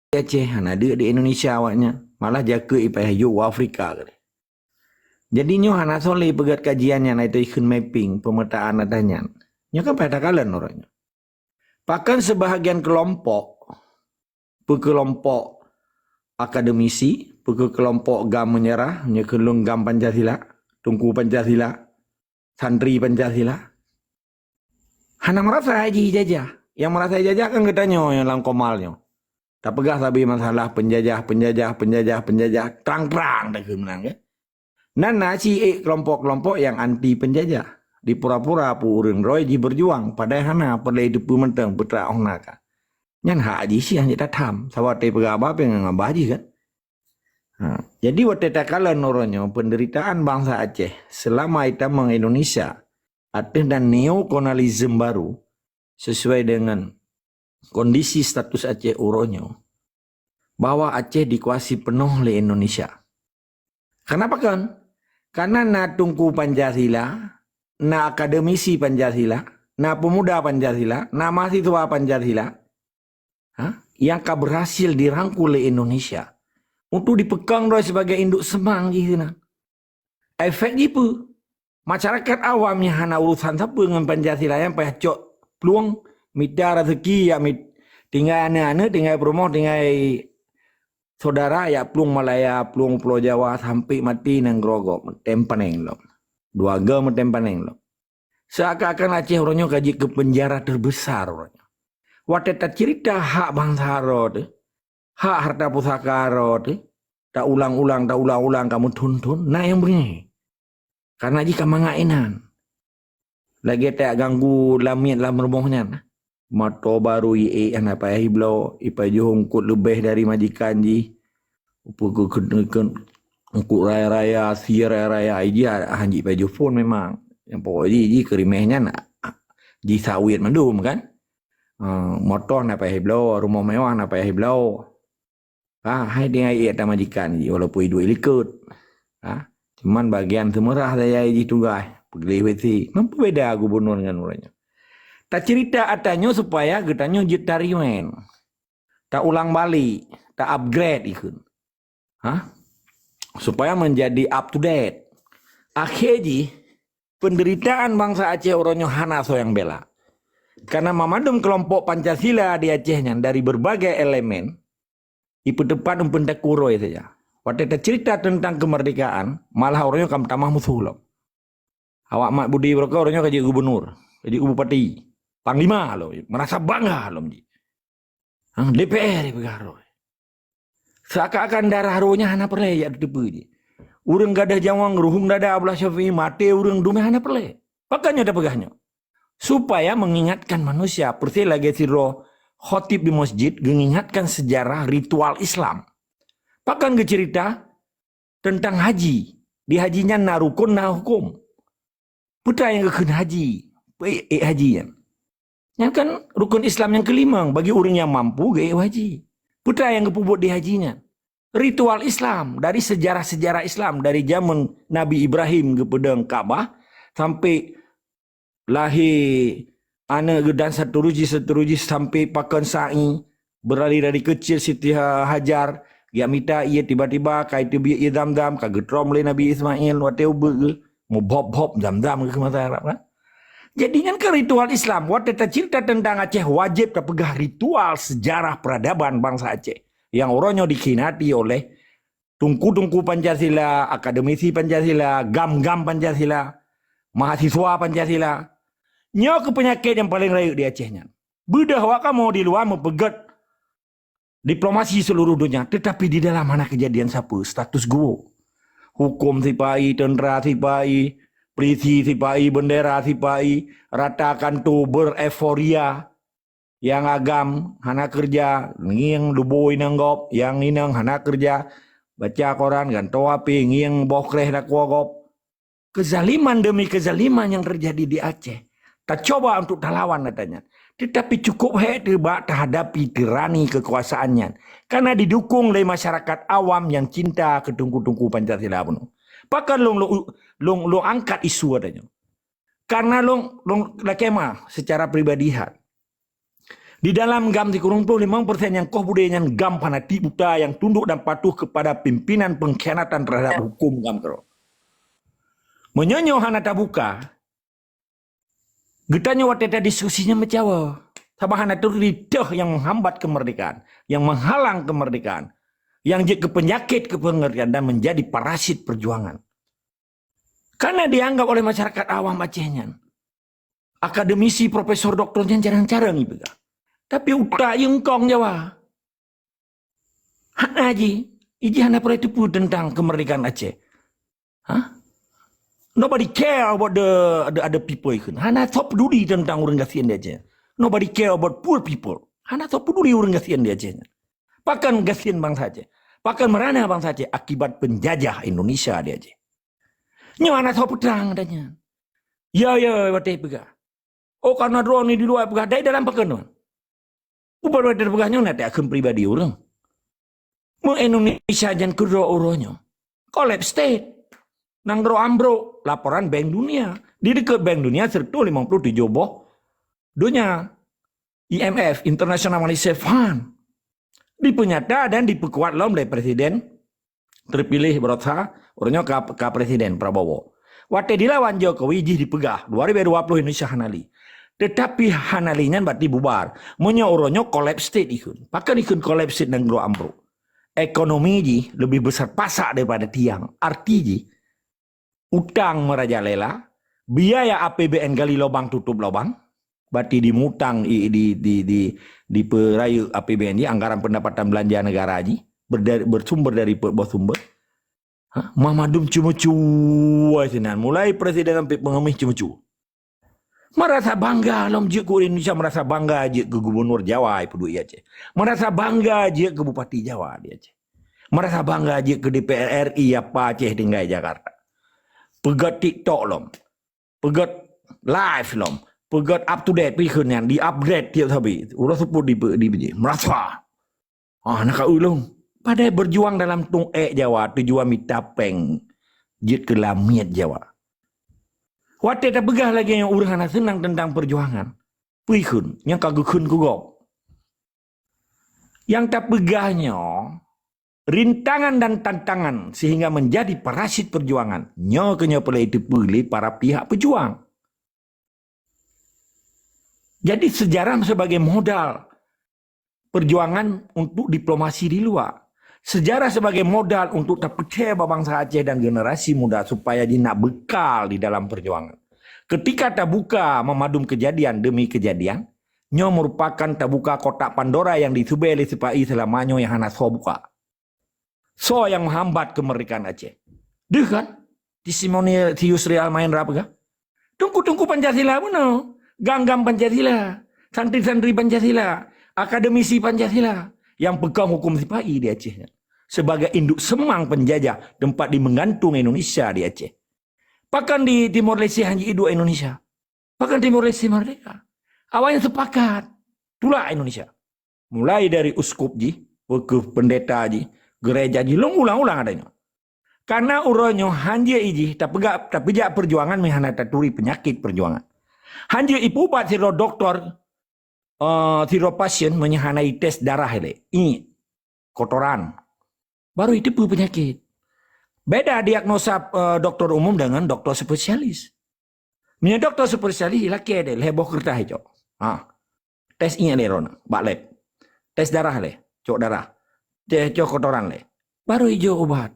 Aceh, ada di Indonesia awaknya. Malah jaka ipai hayu Afrika ke. Jadi nyo hana soleh pegat kajiannya na itu ikun mapping pemetaan adanya. Nyo kan pada kalian orangnya. Bahkan sebahagian kelompok, pekelompok akademisi, pekelompok gam menyerah, nyekelung gam Pancasila, tungku Pancasila, santri Pancasila. Hana merasa haji jajah. Yang merasa jajah kan katanya yang dalam komalnya. Tak pegah tapi masalah penjajah, terang-terang tak kemenang ya. Nana si kelompok-kelompok yang anti penjajah. Di pura-pura pu urang roy ji berjuang. Padahal hana perlu hidup menteng putra ong naka. Nyan hak haji sih yang kita tam. Sawate pegah apa yang ngabah haji kan. Jadi waktu takala noronyo penderitaan bangsa Aceh selama kita meng Indonesia ada dan neokolonialisme baru sesuai dengan kondisi status Aceh uronyo bahwa Aceh dikuasai penuh oleh Indonesia. Kenapa kan? Karena na tungku Pancasila, na akademisi Pancasila, na pemuda Pancasila, na mahasiswa Pancasila, yang berhasil dirangkul oleh Indonesia untuk dipegang sebagai induk semang gitu nah. Efek gitu. Masyarakat awamnya hana urusan siapa dengan Pancasila yang payah peluang mita rezeki ya tinggal anak-anak, tinggal promoh, tinggal saudara ya peluang Malaya, peluang Pulau Jawa sampai mati nang grogok tempaneng lo. Dua agama tempaneng lo. Seakan-akan Aceh orangnya kaji ke penjara terbesar orangnya. Waktu tak cerita hak bangsa tu, hak harta pusaka tu, tak ulang-ulang kamu tuntun, nah yang begini. Karena jika mangainan, lagi tak ganggu lamiat dalam rumahnya. Motor baru ie yang apa hiblau ipa johong kut lebih dari majikan ji ukut raya-raya si raya-raya ji hanji ipa phone memang yang pokok ji kerimehnya nak ji sawit mandum kan motor apa hiblau rumah mewah apa hiblau hai dengan ie tak majikan ji walaupun hidup ikut cuman bagian semerah saya ji tugas pergi wesi mampu beda gubernur dengan orangnya. Tak cerita atanya supaya getanya jetarimen. Tak ulang balik, tak upgrade ikut. Supaya menjadi up to date. Akhirnya penderitaan bangsa Aceh orangnya hana so yang bela. Karena memadam kelompok Pancasila di Acehnya dari berbagai elemen, ipu depan pendakuroi saja. Waktu tak cerita tentang kemerdekaan, malah orangnya kam tamah musuh. Awak mak budi mereka orangnya kaji gubernur, kaji bupati. Panglima lo, merasa bangga lo ji. DPR begaro. Seakan-akan darah rohnya hana perle ya debu ji. Urang gadah jawang ruhung dada ablah Syafi'i mate urang dume hana perle. Pakanya ada pegahnya. Supaya mengingatkan manusia perti lagi roh khotib di masjid mengingatkan sejarah ritual Islam. Pakan cerita tentang haji. Di hajinya narukun na hukum. Putra yang kekun haji. Hajian. Yang kan rukun Islam yang kelima bagi orang yang mampu gaya haji. Putra yang kepubut di hajinya. Ritual Islam dari sejarah-sejarah Islam dari zaman Nabi Ibrahim ke pedang Ka'bah sampai lahir anak dan seteruji sampai pakan sa'i berlari dari kecil Siti Hajar dia minta ia tiba-tiba kait dia ia dam-dam kagetrom oleh Nabi Ismail whatever mau bob-bob dam-dam ke mata Arab kan. Jadi kan ke ritual Islam, waktu kita cerita tentang Aceh wajib kita pegah ritual sejarah peradaban bangsa Aceh yang orangnya dikinati oleh tungku-tungku Pancasila, akademisi Pancasila, gam-gam Pancasila, mahasiswa Pancasila. Nyo ke penyakit yang paling rayu di Acehnya. Bedah waka mau di luar mempegat diplomasi seluruh dunia, tetapi di dalam mana kejadian siapa? Status quo. Hukum sipai, tentera sipai, polisi sipai, bendera sipai, ratakan tu bereforia. Yang agam hana kerja, ngiang luboi nanggop, yang inang hana kerja, baca koran ganto api, ngiang bokreh nak wagop. Kezaliman demi kezaliman yang terjadi di Aceh. Tak coba untuk lawan katanya. Tetapi cukup hebat terhadapi tirani kekuasaannya. Karena didukung oleh masyarakat awam yang cinta ke tungku-tungku Pancasila penuh. Bahkan long angkat isu adanya. Karena long lakema secara pribadi hat. Di dalam gam 35% yang kau budaya yang gam fanatik buta yang tunduk dan patuh kepada pimpinan pengkhianatan terhadap hukum gam kero. Menyonyo hana tabuka. Getanya wateta diskusinya mencawa. Sabah hana tu lidah yang menghambat kemerdekaan, yang menghalang kemerdekaan, yang jadi penyakit kepengertian dan menjadi parasit perjuangan. Karena dianggap oleh masyarakat awam Acehnya. Akademisi, profesor, doktornya jarang-jarang ibu. Tapi utak yang kong Jawa. Hana aji. Iji hana pernah tipu tentang kemerdekaan Aceh. Hah? Nobody care about the other people. Hana tak peduli tentang orang gasian di Aceh. Nobody care about poor people. Hana tak peduli orang gasian di Aceh. Bahkan gasian bangsa Aceh. Bahkan merana bangsa Aceh akibat penjajah Indonesia di Aceh. Nyo hana tak pedang adanya. Ya, batai pegah. Oh, karena drone ni di luar pegah. Dari dalam pekan. Upah dari pegahnya nanti akun pribadi orang. Mau Indonesia jangan kedua orangnya. Collapse state. Nang dro ambro. Laporan Bank Dunia. Di dekat Bank Dunia serta 57 boh. Dunia. IMF. International Monetary Fund. Dipenyata dan diperkuat oleh Presiden. Terpilih berusaha. Orangnya ke Presiden Prabowo. Waktu dilawan Jokowi dipegah. 2020 Indonesia Hanali. Tetapi Hanalinya berarti bubar. Monya orangnya collapse state ikut. Bahkan ikut collapse state dan grow ambro. Ekonomi lebih besar pasak daripada tiang. Arti utang merajalela. Biaya APBN gali lubang tutup lubang. Berarti dimutang di perayu APBN anggaran pendapatan belanja negara bersumber dari bawah sumber. Mamadum cuma-cuma mulai presiden sampai pengemis cuma-cuma. Merasa bangga lom je ke Indonesia, merasa bangga je ke gubernur Jawa Peduli Aceh. Merasa bangga je ke Bupati Jawa di Aceh. Merasa bangga je ke DPR RI apa Aceh tinggal Jakarta. Pegat TikTok lom. Pegat live lom. Pegat up to date pikun yang di-upgrade tiap hari. Udah sebut di merasa. Nak ulung. Padahal berjuang dalam tung Jawa tujuan mitapeng je ke lamiat Jawa. Waktu tak begah lagi yang orang senang tentang perjuangan. Puikun, yang kagukun kugok. Yang tak begahnya, rintangan dan tantangan sehingga menjadi parasit perjuangan. Nyo pula itu pilih para pihak pejuang. Jadi sejarah sebagai modal perjuangan untuk diplomasi di luar. Sejarah sebagai modal untuk terpercaya bangsa Aceh dan generasi muda supaya dia nak bekal di dalam perjuangan. Ketika terbuka memadum kejadian demi kejadian, nyo merupakan terbuka kotak Pandora yang disubai oleh sepai selamanya yang hana so buka. So yang menghambat kemerdekaan Aceh. Deh kan? Testimonius real main rap kan? Tunggu Pancasila pun no. Ganggam Pancasila. Santri-santri Pancasila. Akademisi Pancasila. Yang pegang hukum sipai di Aceh. Sebagai induk semang penjajah tempat di menggantung Indonesia di Aceh. Bahkan di Timor Leste hanya dua Indonesia. Bahkan Timor Leste merdeka. Awalnya sepakat. Itulah Indonesia. Mulai dari uskup ke pendeta gereja ulang-ulang adanya. Karena uronyo hanya tapi jak perjuangan menghana taturi penyakit perjuangan. Hanya ibu bat siro doktor siro pasien menyahanai tes darah ini kotoran baru itu penyakit. Beda diagnosa dokter umum dengan dokter spesialis. Punya dokter spesialis laki ada heboh kertas itu. Tes ini ada rona, bak lab. Tes darah cok darah. Tes cok kotoran baru hijau obat.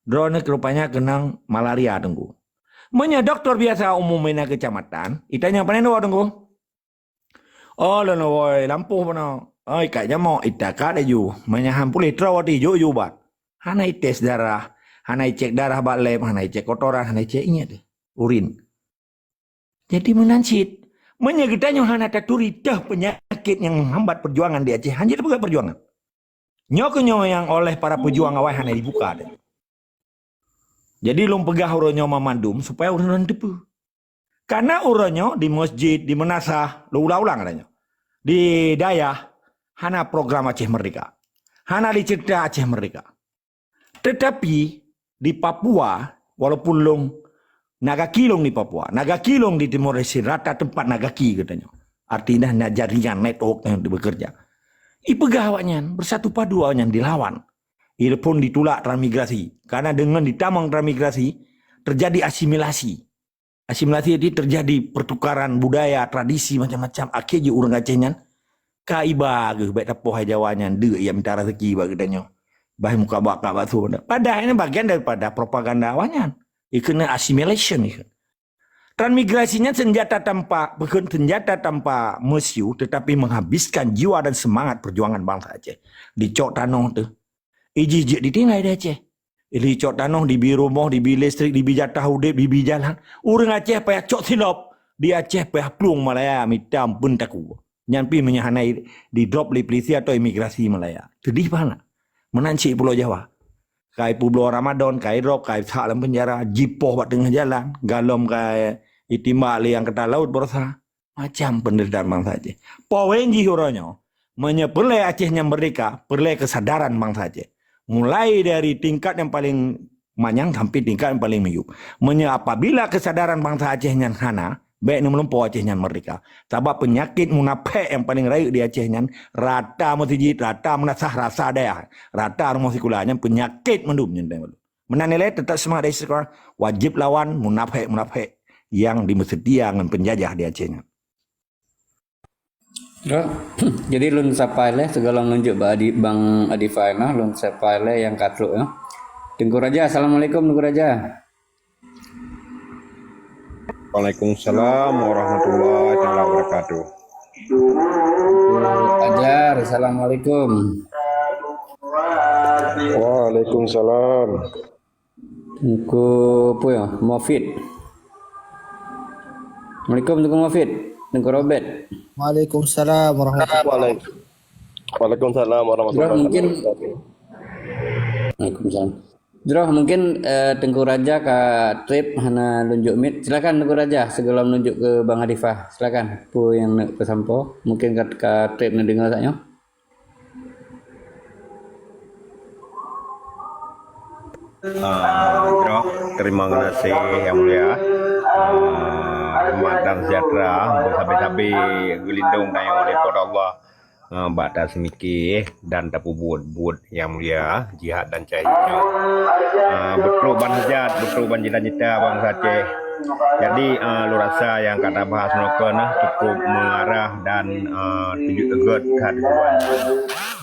Drone rupanya kenang malaria tunggu. Punya dokter biasa umum mana kecamatan, itanya apa nih tunggu? Oh, lono boy, lampu mana? Oh, kayaknya mau itaka deh ju. Menyahan pulih terawati ju bat. Hanai tes darah, hanai cek darah bak lab, hanai cek kotoran, hanai cek ini deh, urin. Jadi menansit. Menyegitanya hana taturi dah penyakit yang menghambat perjuangan di Aceh. Hanya bukan perjuangan. Nyok yang oleh para pejuang awal hana dibuka deh. Jadi lom pegah uronyo memandum supaya uron tepu. Karena uronyo di masjid, di menasah, lo ulang-ulang adanya. Di Dayah, hana program Aceh Merdeka. Hana dicerita Aceh Merdeka. Tetapi di Papua, walaupun long Naga Kilong di Papua, Naga Kilong di Timor Leste, rata tempat Naga Ki katanya. Artinya nak jaringan network yang bekerja. Ipegah awaknya bersatu padu awaknya dilawan. Ia pun ditolak transmigrasi. Karena dengan ditamang transmigrasi terjadi asimilasi. Asimilasi itu terjadi pertukaran budaya, tradisi macam-macam. Akhirnya orang Acehnya kaiba ke baik tapoh Jawanya de yang minta rezeki bagi danyo. Bah muka bakak batu. Padahal ini bagian daripada propaganda awaknya. Ia kena assimilation. Transmigrasinya senjata tanpa mesiu tetapi menghabiskan jiwa dan semangat perjuangan bangsa Aceh. Di Cok Tanoh tu. Iji ditinggal di Aceh. Di Cok Tanoh, di bi rumah, di bi listrik, di bi jatah udip, di bi jalan. Orang Aceh payah Cok Silop. Di Aceh payah Plung Malaya, mitam pun taku. Nyampi menyahanai di drop di polisi atau imigrasi Malaya. Sedih mana? Menanci Pulau Jawa. Kai Pulau Ramadan, kai drop, kai sak dalam penjara, jipoh buat tengah jalan, galom kai itimbak yang kata laut berusaha. Macam penderitaan bangsa Aceh. Powenji huranya, menyepelai Acehnya merdeka, perlai kesadaran bangsa Aceh. Mulai dari tingkat yang paling manyang sampai tingkat yang paling meyup. Apabila kesadaran bangsa Acehnya hana, baik melumpur Acehnya merdeka. Sebab penyakit munafik yang paling raih di Acehnya, rata masjid, rata menasah rasa daya, rata rumah sekolahnya penyakit mendumnya. Menanilai tetap semangat dari sekarang, wajib lawan munafik yang dimesedia dengan penjajah di Acehnya. Jadi lun sapai le segala nunjuk bang Adifai nah lun sapai le yang katruk ya. Tengku Raja, assalamualaikum Tengku Raja. Waalaikumsalam warahmatullahi wabarakatuh. Ajar, assalamualaikum. Waalaikumsalam. Tengku apa ya? Mufid. Assalamualaikum Tengku Mufid. Tengku Robert. Waalaikumsalam warahmatullahi wabarakatuh. Waalaikumsalam warahmatullahi wabarakatuh. Waalaikumsalam. Jroh mungkin Tengku Raja ka trip hana lunjuk mit. Silakan Tengku Raja sebelum nunjuk ke Bang Adifah. Silakan. Pu yang nak pesampo mungkin ka trip nak dengar saknya. Jroh, terima kasih yang mulia. Rahmat dan sejahtera bersabi-sabi gelindung dayung daripada Allah. Batas semiki dan tapu buat yang mulia jihad dan cahaya betul ban hajat betul ban cita-cita bangsa Aceh. Jadi lu rasa yang kata bahas noken cukup mengarah dan tunjuk tegat kehadiran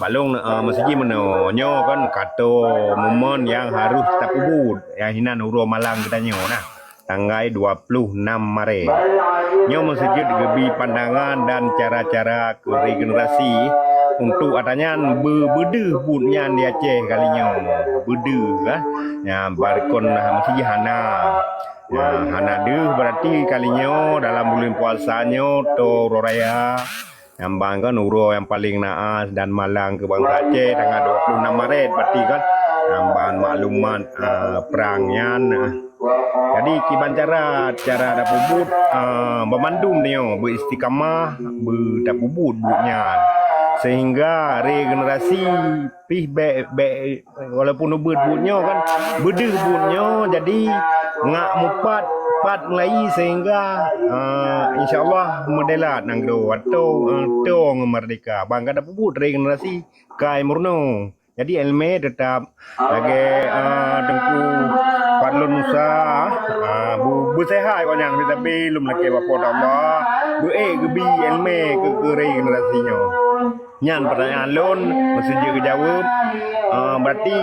balung mesiji menonyo kan kata momen yang harus tapu buat yang hinan urus Malang kita nyo nah tanggal 26 Maret. Nyo masjid gebi pandangan dan cara-cara ke regenerasi untuk adanya berde bunnya di Aceh kalinya berde kan. Ya barkon masjid hana. Ya hana deh berarti kalinya dalam bulan puasanya to raya yang bangkan uro yang paling naas dan Malang ke bangsa Aceh tanggal 26 Maret berarti kan nambahan maklumat perangnya. Jadi kiban cara dapubut memandum dia beristiqamah berdapubut butnya sehingga regenerasi pih be walaupun butnya kan bede butnya jadi ngak mupat mulai sehingga insyaallah modelat nang do atau tong merdeka bangga dapubut regenerasi kai murno. Jadi elme tetap lagi Tengku Fadlun Musa bu sehat kau yang tapi belum lagi bapak Allah bu gebi elme ke regenerasinya. Nyan pertanyaan lon mesti juga jawab berarti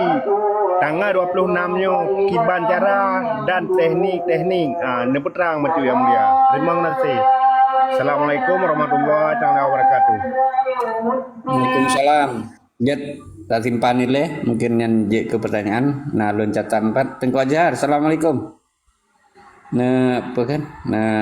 tanggal 26 nya kiban cara dan teknik nepetrang macam yang mulia. Terima kasih. Assalamualaikum warahmatullahi wabarakatuh. Waalaikumsalam. Jet tak simpan nilai mungkin yang ke pertanyaan nah loncatan 4 Tengku Ajar assalamualaikum nah apa kan nah